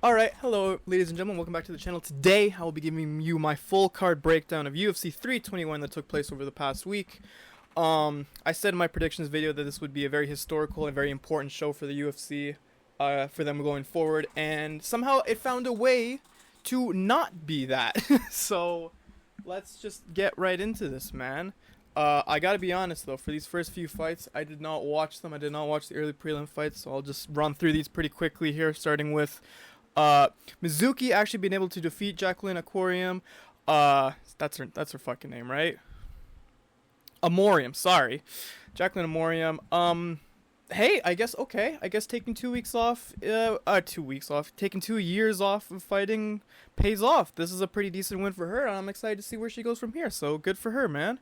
Alright, hello ladies and gentlemen, welcome back to the channel. Today I will be giving you my full card breakdown of UFC 321 that took place over the past week. I said in my predictions video that this would be a very historical and very important show for the UFC, for them going forward, and somehow it found a way to not be that. So, let's just get right into this, man. I gotta be honest though, for these first few fights, I did not watch them. I did not watch the early prelim fights, so I'll just run through these pretty quickly here, starting with Mizuki actually being able to defeat Jacqueline Aquarium. That's her fucking name, right? Amorim, sorry. Jacqueline Amorim. Hey, I guess taking 2 weeks off, 2 weeks off, taking 2 years off of fighting pays off. This is a pretty decent win for her, and I'm excited to see where she goes from here, so good for her, man.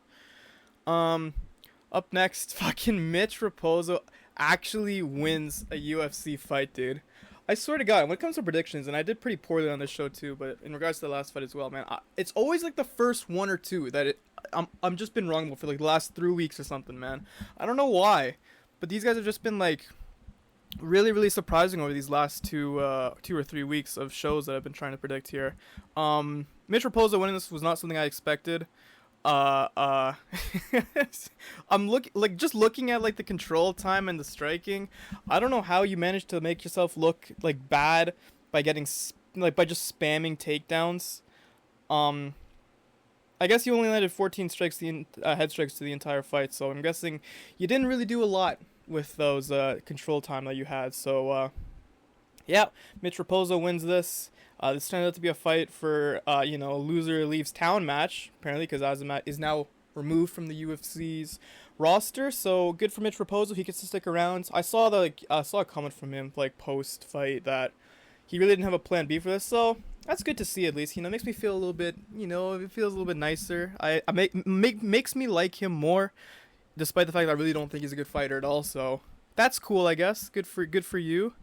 Up next, fucking Mitch Raposo actually wins a UFC fight, dude. I swear to God, when it comes to predictions, and I did pretty poorly on this show too, but in regards to the last fight as well, man, it's always like the first one or two that I'm just been wrong about for like the last 3 weeks or something, man. I don't know why, but these guys have just been like really surprising over these last 2 or 3 weeks of shows that I've been trying to predict here. Mitch Raposo winning this was not something I expected. I'm just looking at like the control time and the striking. I don't know how you managed to make yourself look like bad by getting by just spamming takedowns. I guess you only landed 14 strikes, head strikes to the entire fight, so I'm guessing you didn't really do a lot with those control time that you had. So yeah, Mitch Raposo wins this. This turned out to be a fight for, a loser leaves town match, apparently, because Azamat is now removed from the UFC's roster. So good for Mitch Raposo. He gets to stick around. I saw a comment from him like post fight that he really didn't have a plan B for this. So that's good to see at least. Makes me feel a little bit. It feels a little bit nicer. Makes me like him more, despite the fact that I really don't think he's a good fighter at all. So that's cool, I guess. Good for you.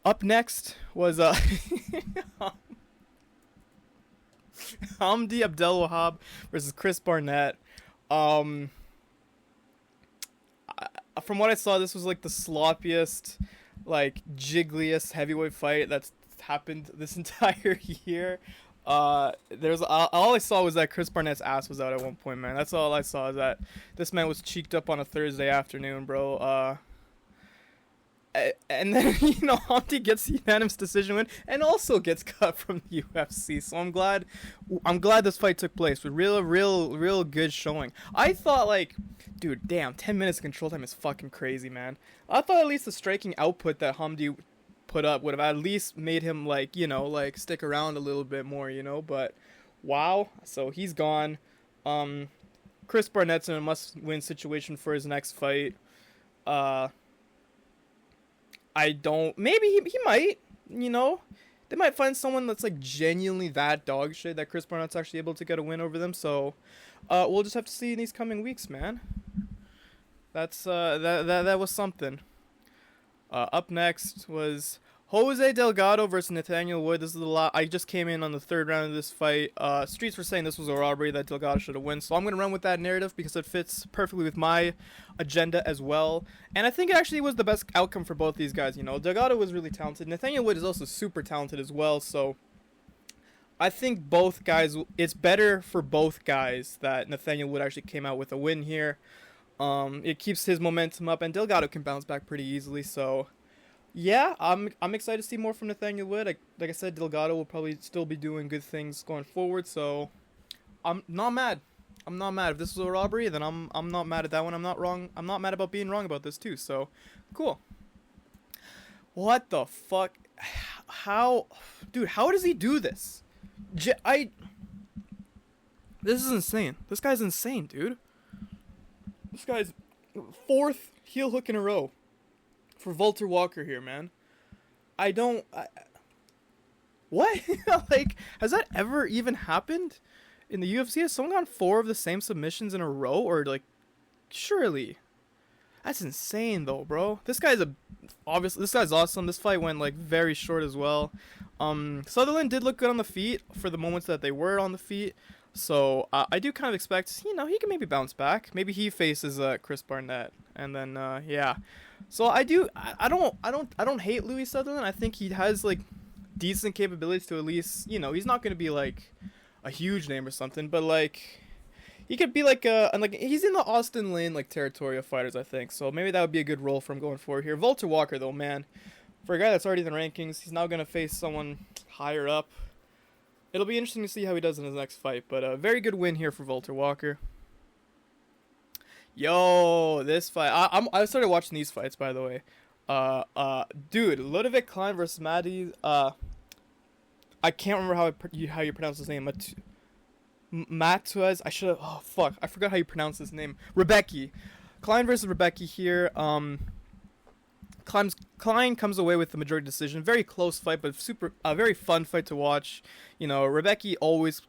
Up next was Hamdi Abdelwahab versus Chris Barnett. From what I saw, this was like the sloppiest, like jiggliest heavyweight fight that's happened this entire year. All I saw was that Chris Barnett's ass was out at one point, man. That's all I saw, is that this man was cheeked up on a Thursday afternoon, bro. And then, Hamdi gets the unanimous decision win and also gets cut from the UFC. So I'm glad this fight took place with real good showing. I thought, like, dude, damn, 10 minutes of control time is fucking crazy, man. I thought at least the striking output that Hamdi put up would have at least made him, like, stick around a little bit more, but wow. So he's gone. Chris Barnett's in a must-win situation for his next fight. Maybe he might, they might find someone that's like genuinely that dog shit that Chris Barnett's actually able to get a win over them. So, we'll just have to see in these coming weeks, man. That's, that was something. Up next was Jose Delgado versus Nathaniel Wood. This is a lot. I just came in on the third round of this fight. Streets were saying this was a robbery, that Delgado should have won. So I'm going to run with that narrative because it fits perfectly with my agenda as well. And I think it actually was the best outcome for both these guys. Delgado was really talented. Nathaniel Wood is also super talented as well. So I think both guys, it's better for both guys that Nathaniel Wood actually came out with a win here. It keeps his momentum up, and Delgado can bounce back pretty easily. So yeah, I'm excited to see more from Nathaniel Wood. Like I said, Delgado will probably still be doing good things going forward, so I'm not mad. I'm not mad. If this was a robbery, then I'm not mad at that one. I'm not wrong. I'm not mad about being wrong about this too. So cool. What the fuck? How does he do this? This is insane. This guy's insane, dude. This guy's 4th heel hook in a row for Walter Walker here, man. What? Like, has that ever even happened in the UFC? Has someone gone 4 of the same submissions in a row? Or, like, surely. That's insane, though, bro. This guy's awesome. This fight went, like, very short as well. Sutherland did look good on the feet for the moments that they were on the feet. So I do kind of expect, he can maybe bounce back. Maybe he faces Chris Barnett, and then yeah. So I don't hate Louis Sutherland. I think he has like decent capabilities to at least, he's not gonna be like a huge name or something, but like he could be like he's in the Austin Lane like territory of fighters, I think. So maybe that would be a good role for him going forward here. Walter Walker though, man, for a guy that's already in the rankings, he's now gonna face someone higher up. It'll be interesting to see how he does in his next fight, but a very good win here for Walter Walker. Yo, this fight. I started watching these fights, by the way. Dude, Ludovic Klein versus Maddie. I can't remember how you pronounce his name. Matuez. I should have. Oh fuck, I forgot how you pronounce his name. Rebecki. Klein versus Rebecki here. Klein comes away with the majority decision. Very close fight, but very fun fight to watch. Rebecki always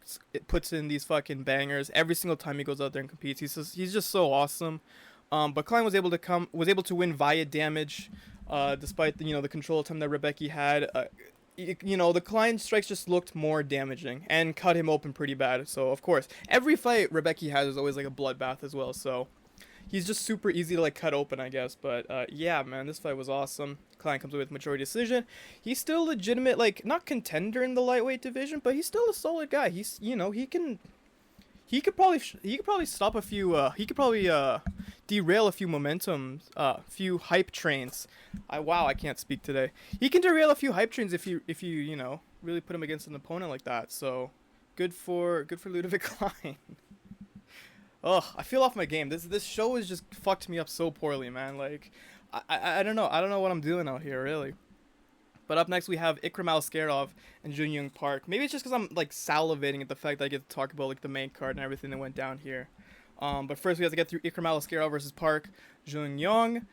puts in these fucking bangers every single time he goes out there and competes. He's just so awesome. But Klein was able to win via damage, despite the control time that Rebecki had. The Klein strikes just looked more damaging and cut him open pretty bad. So of course, every fight Rebecki has is always like a bloodbath as well. So he's just super easy to like cut open, I guess. But yeah, man, this fight was awesome. Klein comes away with majority decision. He's still legitimate, like not contender in the lightweight division, but he's still a solid guy. He could probably stop a few. He could probably derail a few few hype trains. I can't speak today. He can derail a few hype trains if you really put him against an opponent like that. So good for Ludovic Klein. Ugh, I feel off my game. This show has just fucked me up so poorly, man. Like, I don't know. I don't know what I'm doing out here, really. But up next we have Ikram Aliskerov and Jun-yong Park. Maybe it's just because I'm like salivating at the fact that I get to talk about like the main card and everything that went down here. But first we have to get through Ikram Aliskerov versus Park Jun-yong.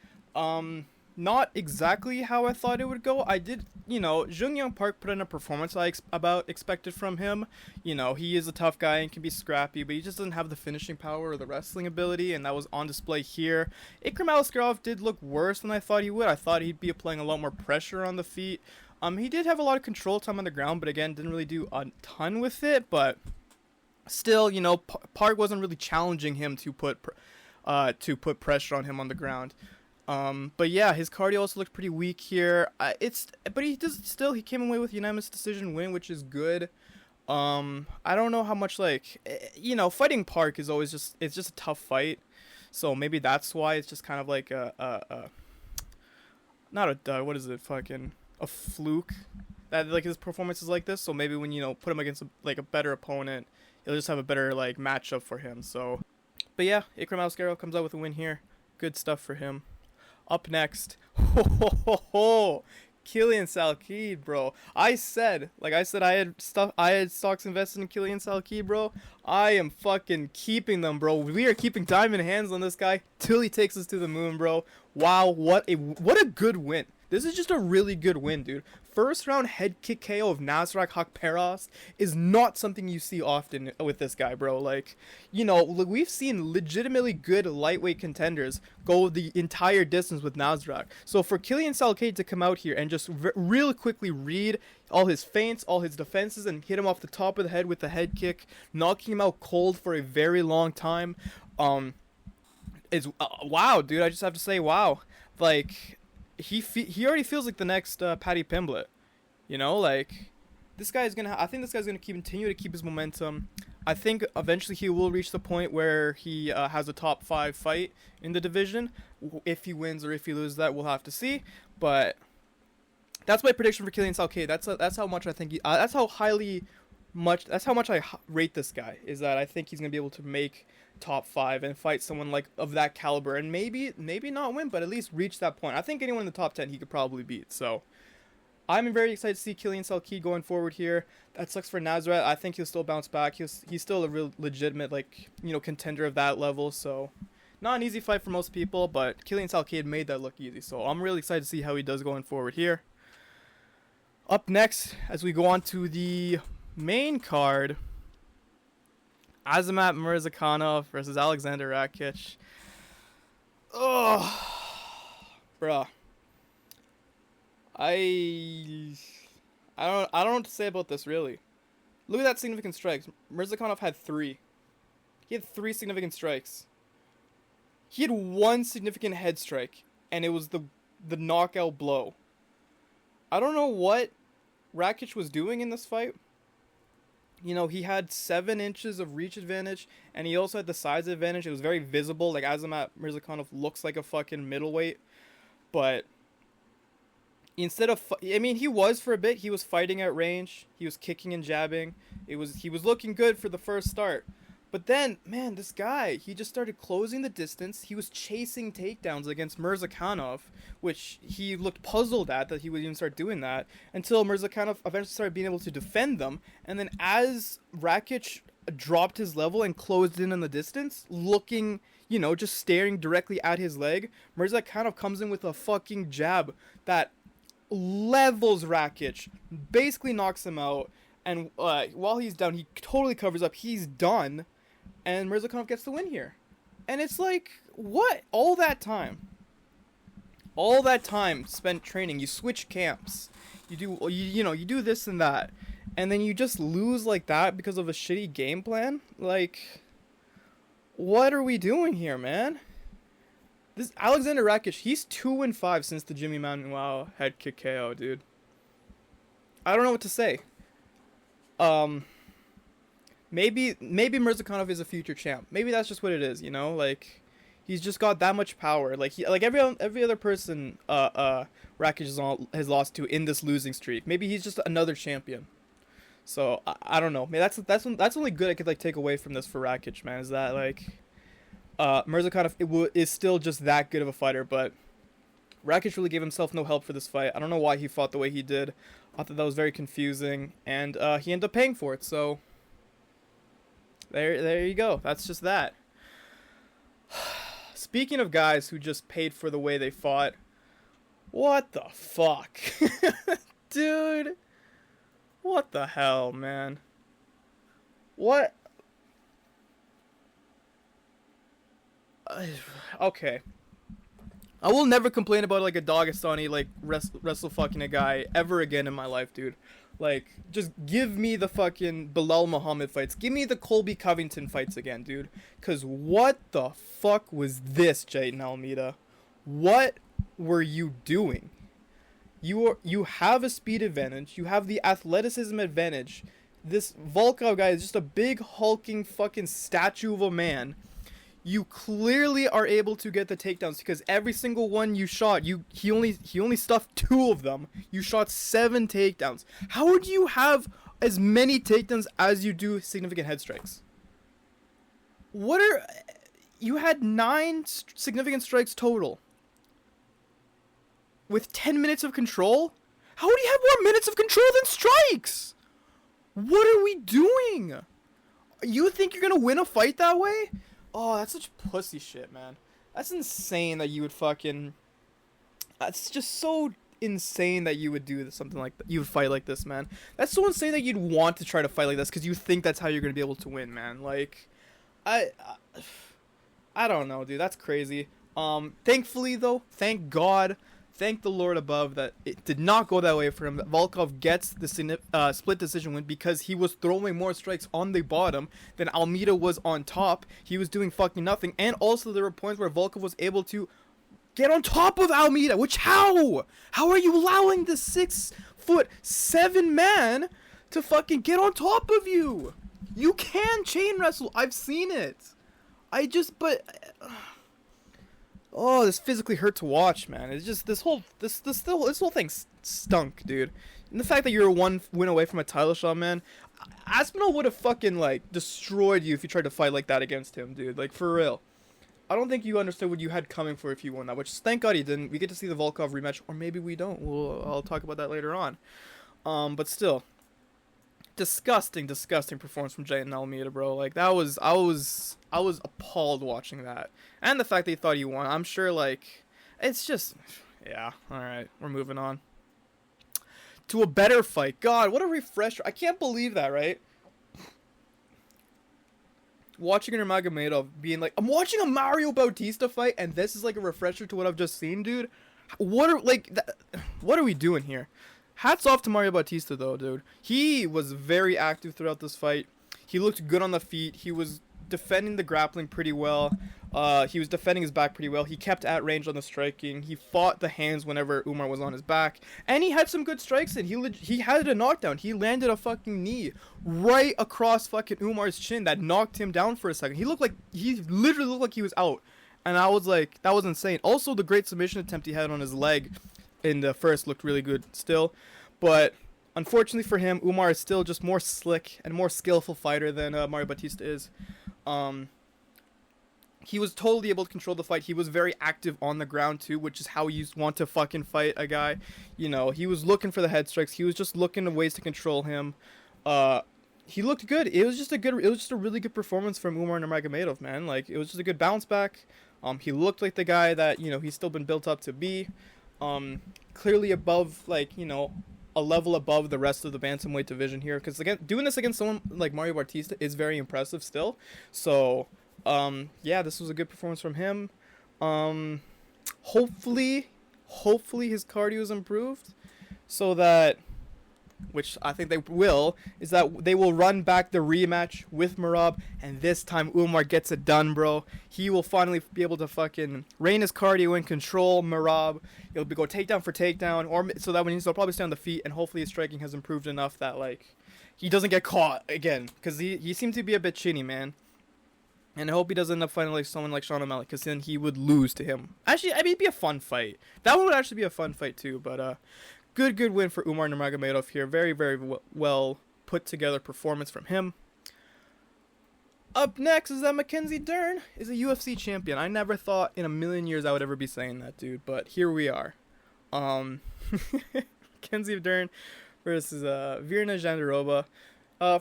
Not exactly how I thought it would go. I did, Jun-yong Park put in a performance I expected from him. He is a tough guy and can be scrappy, but he just doesn't have the finishing power or the wrestling ability, and that was on display here. Ikram Aliskerov did look worse than I thought he would. I thought he'd be applying a lot more pressure on the feet. He did have a lot of control time on the ground, but again, didn't really do a ton with it, but still, Park wasn't really challenging him to put pressure on him on the ground. But yeah, his cardio also looked pretty weak here. But he came away with unanimous decision win, which is good. I don't know how much fighting Park is always it's just a tough fight. So maybe that's why it's just kind of like not a dud, what is it, fucking a fluke that like his performance is like this. So maybe when put him against a better opponent, he'll just have a better like matchup for him. So, but yeah, Ikram Aliskerov comes out with a win here. Good stuff for him. Up next, Killian Salkilld, bro. I said I had stocks invested in Killian Salkilld, bro. I am fucking keeping them, bro. We are keeping diamond hands on this guy till he takes us to the moon, bro. Wow, what a good win. This is just a really good win, dude. First round head kick KO of Nasrat Haqparast is not something you see often with this guy, bro. Like, we've seen legitimately good lightweight contenders go the entire distance with Nasrat. So for Killian Salkilld to come out here and just really quickly read all his feints, all his defenses, and hit him off the top of the head with the head kick, knocking him out cold for a very long time, is wow, dude. I just have to say, wow. Like, he already feels like the next Paddy Pimblett, this guy's I think this guy's gonna continue to keep his momentum. I think eventually he will reach the point where he has a top 5 fight in the division. If he wins or if he loses, that we'll have to see. But that's my prediction for Killian Salkilld. That's how much I think that's how much I rate this guy, is that I think he's gonna be able to make top 5 and fight someone like of that caliber, and maybe not win, but at least reach that point. I think anyone in the top 10 he could probably beat. So I'm very excited to see Killian Salkilld going forward here. That sucks for Nasrat. I think he'll still bounce back. He's still a real legitimate contender of that level. So not an easy fight for most people, but Killian Salkilld made that look easy. So I'm really excited to see how he does going forward here. Up next, as we go on to the main card, Azamat Murzakanov versus Alexander Rakic. Oh, bruh. I don't know what to say about this, really. Look at that significant strikes. Murzakanov had 3. He had 3 significant strikes. He had 1 significant head strike, and it was the knockout blow. I don't know what Rakic was doing in this fight. You know, he had 7 inches of reach advantage, and he also had the size advantage. It was very visible. Like, Azamat Murzakanov looks like a fucking middleweight. But instead of... I mean, he was for a bit. He was fighting at range. He was kicking and jabbing. He was looking good for the first start. But then, man, this guy, he just started closing the distance. He was chasing takedowns against Murzakanov, which he looked puzzled at that he would even start doing that, until Murzakanov eventually started being able to defend them. And then as Rakic dropped his level and closed in on the distance, looking, you know, just staring directly at his leg, Murzakanov comes in with a fucking jab that levels Rakic, basically knocks him out. And while he's down, he totally covers up. He's done. And Murzakanov gets the win here. And it's like, what? All that time spent training, you switch camps, you do this and that, and then you just lose like that because of a shitty game plan? Like, what are we doing here, man? This Alexander Rakic, he's 2-5 since the Jimmy Manuel head kick KO, dude. I don't know what to say. Maybe Murzakanov is a future champ. Maybe that's just what it is, you know? Like, he's just got that much power. Like, every other person Rakic has lost to in this losing streak. Maybe he's just another champion. So I don't know. Maybe that's only good I could like take away from this for Rakic, man. Is that like Murzakanov is still just that good of a fighter, but Rakic really gave himself no help for this fight. I don't know why he fought the way he did. I thought that was very confusing, and he ended up paying for it. So there you go. That's just that. Speaking of guys who just paid for the way they fought, what the fuck? Dude, what the hell, man? What? Okay. I will never complain about like a Dagestani like wrestle fucking a guy ever again in my life, dude. Like, just give me the fucking Bilal Muhammad fights. Give me the Colby Covington fights again, dude. Cause what the fuck was this, Jaden Almeida? What were you doing? You have a speed advantage. You have the athleticism advantage. This Volkov guy is just a big hulking fucking statue of a man. You clearly are able to get the takedowns because every single one you shot, he only stuffed 2 of them. You shot 7 takedowns. How would you have as many takedowns as you do significant head strikes? You had 9 significant strikes total with 10 minutes of control? How would you have more minutes of control than strikes? What are we doing? You think you're gonna win a fight that way? Oh, that's such pussy shit, man. That's insane that you would fucking... That's just so insane that you would do something like that. You would fight like this, man. That's so insane that you'd want to try to fight like this because you think that's how you're going to be able to win, man. Like, I don't know, dude. That's crazy. Thankfully, though, thank God, thank the Lord above that it did not go that way for him. Volkov gets the split decision win because he was throwing more strikes on the bottom than Almeida was on top. He was doing fucking nothing. And also there were points where Volkov was able to get on top of Almeida. Which how? How are you allowing the 6'7" man to fucking get on top of you? You can chain wrestle. I've seen it. Oh, this physically hurt to watch, man. It's just this whole thing stunk, dude. And the fact that you're 1 win away from a title shot, man. Aspinall would have fucking like destroyed you if you tried to fight like that against him, dude. Like, for real. I don't think you understood what you had coming for if you won that, which thank God he didn't. We get to see the Volkov rematch, or maybe we don't. I'll talk about that later on. But still, disgusting performance from Jaden Almeida, bro. Like, I was appalled watching that. And the fact that he thought he won. I'm sure, like, it's just, yeah, alright, we're moving on. To a better fight. God, what a refresher. I can't believe that, right? Watching Nurmagomedov being like, I'm watching a Mario Bautista fight, and this is like a refresher to what I've just seen, dude. What are we doing here? Hats off to Mario Bautista, though, dude. He was very active throughout this fight. He looked good on the feet. He was defending the grappling pretty well. He was defending his back pretty well. He kept at range on the striking. He fought the hands whenever Umar was on his back. And he had some good strikes in. He had a knockdown. He landed a fucking knee right across fucking Umar's chin that knocked him down for a second. He literally looked like he was out. And I was like, that was insane. Also, the great submission attempt he had on his leg in the first looked really good still. But unfortunately for him, Umar is still just more slick and more skillful fighter than Mario Bautista is. He was totally able to control the fight. He was very active on the ground too, which is how you want to fucking fight a guy. You know, he was looking for the head strikes. He was just looking at ways to control him. He looked good. It was just a really good performance from Umar Nurmagomedov, man. Like, it was just a good bounce back. He looked like the guy that, you know, he's still been built up to be. Clearly above, like, you know, a level above the rest of the bantamweight division here. Because, again, doing this against someone like Mario Bautista is very impressive still. So, yeah, this was a good performance from him. Hopefully his cardio is improved so that, which I think they will, is that they will run back the rematch with Merab, and this time Umar gets it done, bro. He will finally be able to fucking rein his cardio in, control Merab. He'll go takedown for takedown, or so that when he'll probably stay on the feet, and hopefully his striking has improved enough that, like, he doesn't get caught again, because he seemed to be a bit chinny, man. And I hope he doesn't end up fighting like someone like Sean O'Malley, because then he would lose to him. Actually, I mean, it'd be a fun fight. That one would actually be a fun fight too, but good win for Umar Nurmagomedov here. Very, very well put together performance from him. Up next is that Mackenzie Dern is a UFC champion. I never thought in a million years I would ever be saying that, dude, but here we are. Mackenzie Dern versus Virna Jandiroba.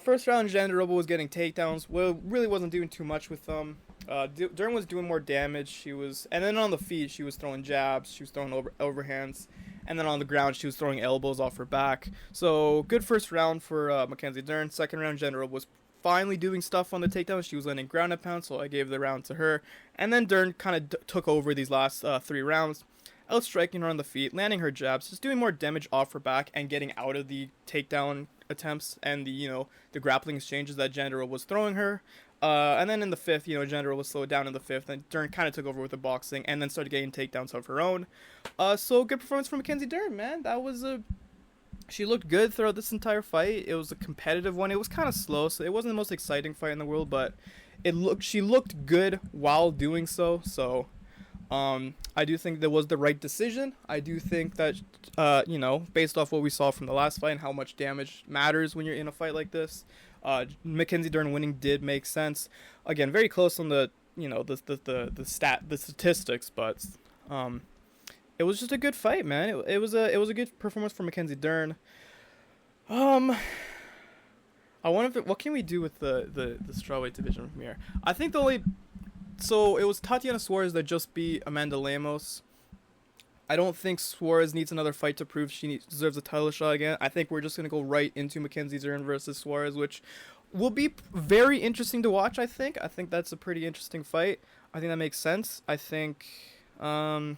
First round, Jandiroba was getting takedowns. Well, really wasn't doing too much with them. Dern was doing more damage. And then on the feet, she was throwing jabs. She was throwing overhands. And then on the ground, she was throwing elbows off her back. So, good first round for Mackenzie Dern. Second round, Jandiroba was finally doing stuff on the takedown. She was landing ground and pound, so I gave the round to her. And then Dern kind of took over these last 3 rounds. Outstriking her on the feet, landing her jabs, just doing more damage off her back and getting out of the takedown attempts and the grappling exchanges that Jandiroba was throwing her. And then in the 5th, Jandiroba was slowed down in the 5th, and Dern kind of took over with the boxing and then started getting takedowns of her own. So good performance from Mackenzie Dern, man. She looked good throughout this entire fight. It was a competitive one. It was kind of slow, so it wasn't the most exciting fight in the world, but she looked good while doing so. So I do think that was the right decision. I do think that, based off what we saw from the last fight and how much damage matters when you're in a fight like this, Mackenzie Dern winning did make sense. Again, very close on the statistics, but it was just a good fight, man. It was a good performance for Mackenzie Dern. I wonder what can we do with the strawweight division from here. I think So it was Tatiana Suarez that just beat Amanda Lemos. I don't think Suarez needs another fight to prove she deserves a title shot again. I think we're just going to go right into Mackenzie Dern versus Suarez, which will be very interesting to watch, I think. I think that's a pretty interesting fight. I think that makes sense. I think in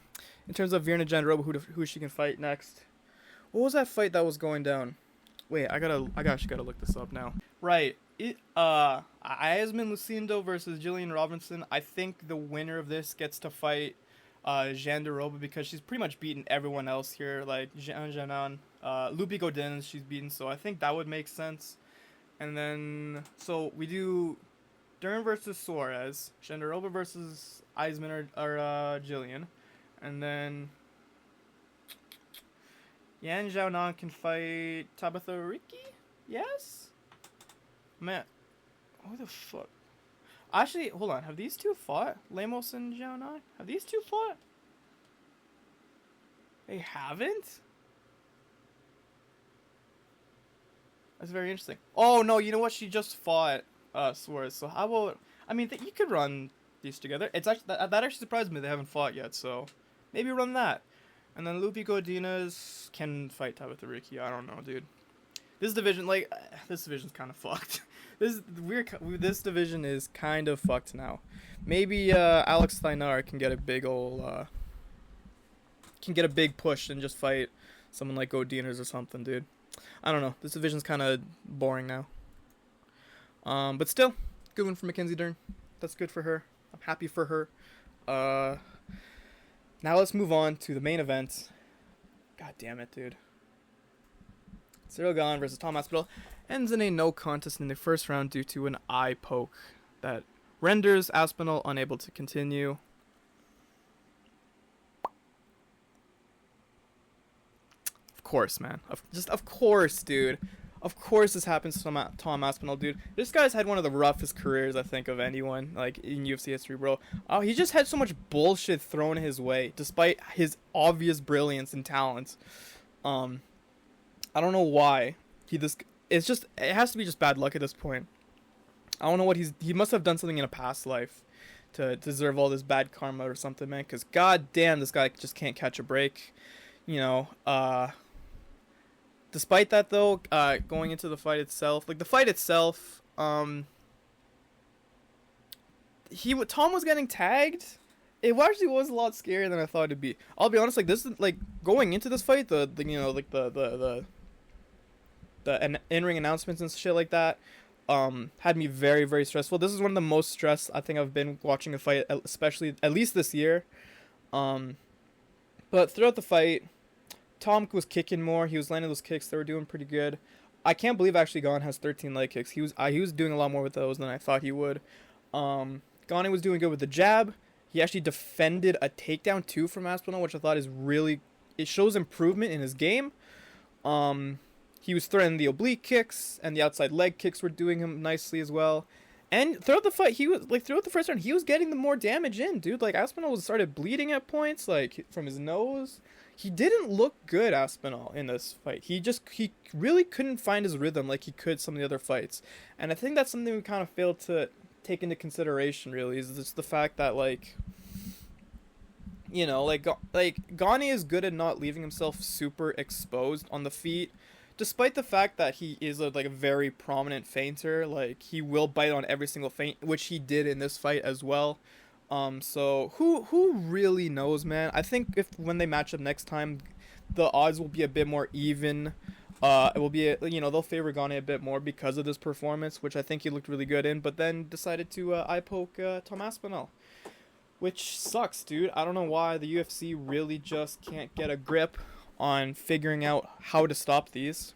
terms of Virna Jandiroba, who she can fight next. What was that fight that was going down? Wait, I actually gotta look this up now. Right. Yasmin Lucindo versus Jillian Robinson. I think the winner of this gets to fight Jandiroba because she's pretty much beaten everyone else here, like Jean Janan, Lupi Godin she's beaten, so I think that would make sense. And then, so we do Dern versus Suarez, Jandiroba versus Eisman or Jillian, and then Yan Xiaonan can fight Tabitha Ricci? Yes? Man, who the fuck? Actually, hold on. Have these two fought? Lemos and Xiaonan? Have these two fought? They haven't? That's very interesting. Oh, no, you know what? She just fought Suarez. So how about... I mean, you could run these together. It's actually that actually surprised me they haven't fought yet, so maybe run that. And then Lupi Godinez can fight Tabitha Ricci. I don't know, dude. This division's kind of fucked. This division is kind of fucked now. Maybe Alex Steinar can get a big push and just fight Someone like Godinez or something, dude. I don't know. This division's kind of boring now. But still, good one for Mackenzie Dern. That's good for her. I'm happy for her. Now let's move on to the main event. God damn it, dude. Ciryl Gane versus Tom Aspinall ends in a no contest in the first round due to an eye poke that renders Aspinall unable to continue. Of course, man. Of course, dude. Of course this happens to Tom Aspinall, dude. This guy's had one of the roughest careers, I think, of anyone, like, in UFC history, bro. Oh, he just had so much bullshit thrown his way, despite his obvious brilliance and talent. I don't know why. It has to be just bad luck at this point. I don't know what he must have done something in a past life to deserve all this bad karma or something, man, because god damn, this guy just can't catch a break. You know, despite that, though, going into the fight itself, Tom was getting tagged. It actually was a lot scarier than I thought it'd be. I'll be honest, like, this is, like, going into this fight, the in-ring announcements and shit like that, had me very, very stressful. This is one of the most stressed I think I've been watching a fight, especially, at least this year. But throughout the fight, Tom was kicking more. He was landing those kicks. They were doing pretty good. I can't believe actually Gane has 13 leg kicks. He was doing a lot more with those than I thought he would. Gane was doing good with the jab. He actually defended a takedown too from Aspinall, which I thought it shows improvement in his game. He was throwing the oblique kicks, and the outside leg kicks were doing him nicely as well. And throughout the fight, throughout the first round, he was getting the more damage in, dude. Like, Aspinall started bleeding at points, like, from his nose. He didn't look good, Aspinall, in this fight. He really couldn't find his rhythm like he could some of the other fights. And I think that's something we kind of failed to take into consideration, really, is just the fact that, like, you know, like Gane is good at not leaving himself super exposed on the feet. Despite the fact that he is a very prominent feinter, like, he will bite on every single feint, which he did in this fight as well. So who really knows, man? I think when they match up next time, the odds will be a bit more even. It will be they'll favor Gane a bit more because of this performance, which I think he looked really good in. But then decided to eye poke Tom Aspinall, which sucks, dude. I don't know why the UFC really just can't get a grip on figuring out how to stop these.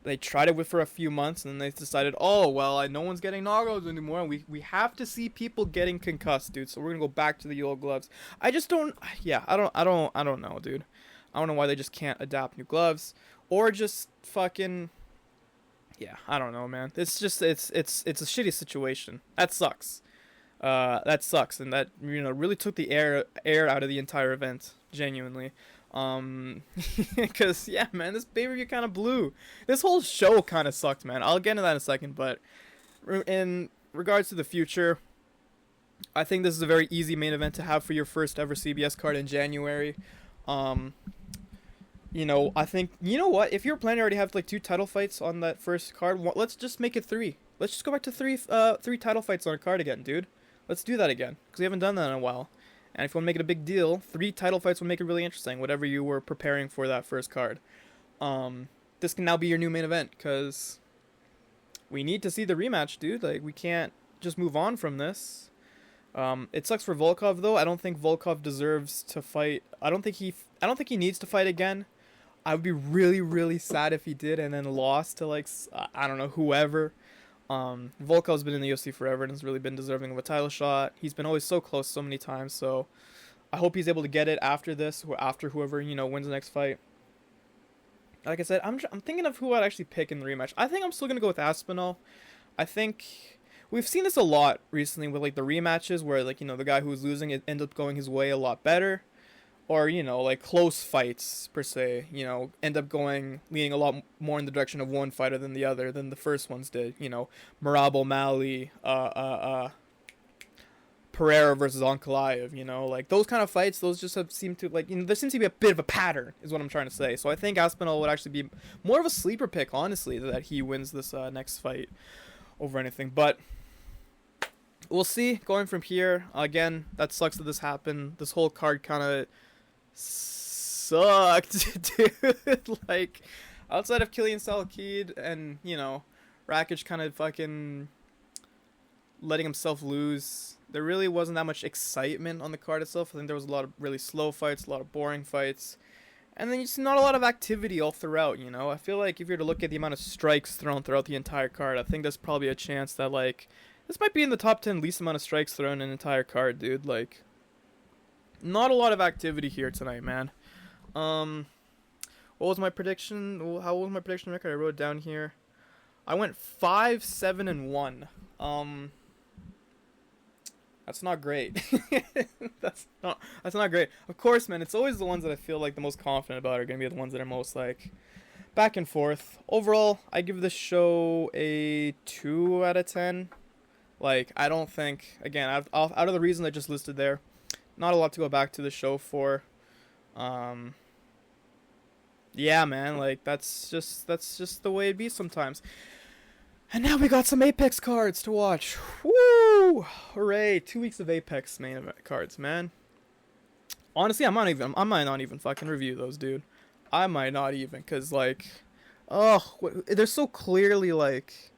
They tried it for a few months, and then they decided, oh, well, no one's getting knockouts anymore. We have to see people getting concussed, dude. So we're gonna go back to the old gloves. I just don't. Yeah, I don't know, dude. I don't know why they just can't adapt new gloves, or just fucking. Yeah, I don't know, man. It's just it's a shitty situation. That sucks. And that really took the air out of the entire event, genuinely. Because, yeah, man, this pay-per-view kind of blew. This whole show kind of sucked, man. I'll get into that in a second, but in regards to the future, I think this is a very easy main event to have for your first ever CBS card in January. I think, you know what, if you're planning to already have, 2 title fights on that first card, let's just make it 3. Let's just go back to 3 title fights on a card again, dude. Let's do that again, because we haven't done that in a while. And if you want to make it a big deal, 3 title fights will make it really interesting, whatever you were preparing for that first card. This can now be your new main event, because we need to see the rematch, dude. Like, we can't just move on from this. It sucks for Volkov, though. I don't think Volkov deserves to fight. I don't think he needs to fight again. I would be really, really sad if he did and then lost to, I don't know, whoever. Volkov's been in the UFC forever and has really been deserving of a title shot. He's been always so close so many times, so I hope he's able to get it after this, or after whoever, wins the next fight. Like I said, I'm thinking of who I'd actually pick in the rematch. I think I'm still going to go with Aspinall. I think we've seen this a lot recently with, the rematches where, the guy who's losing it ends up going his way a lot better. Or, close fights, per se, end up leaning a lot more in the direction of one fighter than the other, than the first ones did. Merab O'Malley, Pereira versus Ankalaev, those kind of fights, those just seem to, there seems to be a bit of a pattern, is what I'm trying to say. So I think Aspinall would actually be more of a sleeper pick, honestly, that he wins this next fight over anything. But we'll see, going from here. Again, that sucks that this happened. This whole card kind of sucked, dude. Like, outside of killing Salkilld and, you know, Rakic kind of fucking letting himself lose, there really wasn't that much excitement on the card itself. I think there was a lot of really slow fights, a lot of boring fights, and then just not a lot of activity all throughout, you know? I feel like if you were to look at the amount of strikes thrown throughout the entire card, I think there's probably a chance that, like, this might be in the top 10 least amount of strikes thrown in an entire card, dude. Like, not a lot of activity here tonight, man. What was my prediction? How was my prediction record? I wrote it down here. I went 5-7-1. That's not great. That's not great. Of course, man, it's always the ones that I feel like the most confident about are going to be the ones that are most, like, back and forth. Overall, I give this show a 2 out of 10. Like, I don't think, again, out of the reasons I just listed there, not a lot to go back to the show for. Yeah, man, like, that's just the way it be sometimes. And now we got some Apex cards to watch. Woo! Hooray! 2 weeks of Apex main event cards, man. Honestly, I might not even fucking review those, dude. I might not even, cause like, they're so clearly like,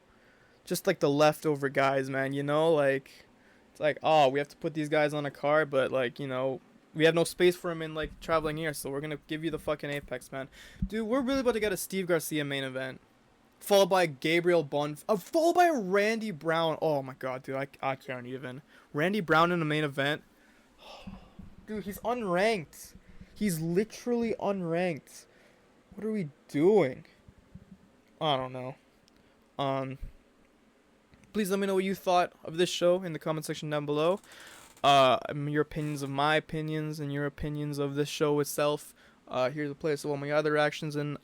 just like the leftover guys, man. You know, like, it's like, oh, we have to put these guys on a card, but like, you know, we have no space for them in like traveling here, so we're gonna give you the fucking Apex, man. Dude, we're really about to get a Steve Garcia main event. Followed by Gabriel followed by Randy Brown. Oh my god, dude, I can't even. Randy Brown in the main event. Dude, he's unranked. He's literally unranked. What are we doing? I don't know. Please let me know what you thought of this show in the comment section down below. Your opinions of my opinions and your opinions of this show itself. Here's a place of all my other reactions and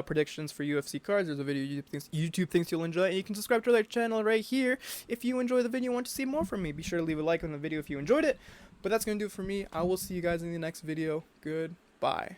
predictions for UFC cards. There's a video YouTube thinks you'll enjoy, and you can subscribe to their channel right here if you enjoy the video and want to see more from me. Be sure to leave a like on the video if you enjoyed it. But that's going to do it for me. I will see you guys in the next video. Goodbye.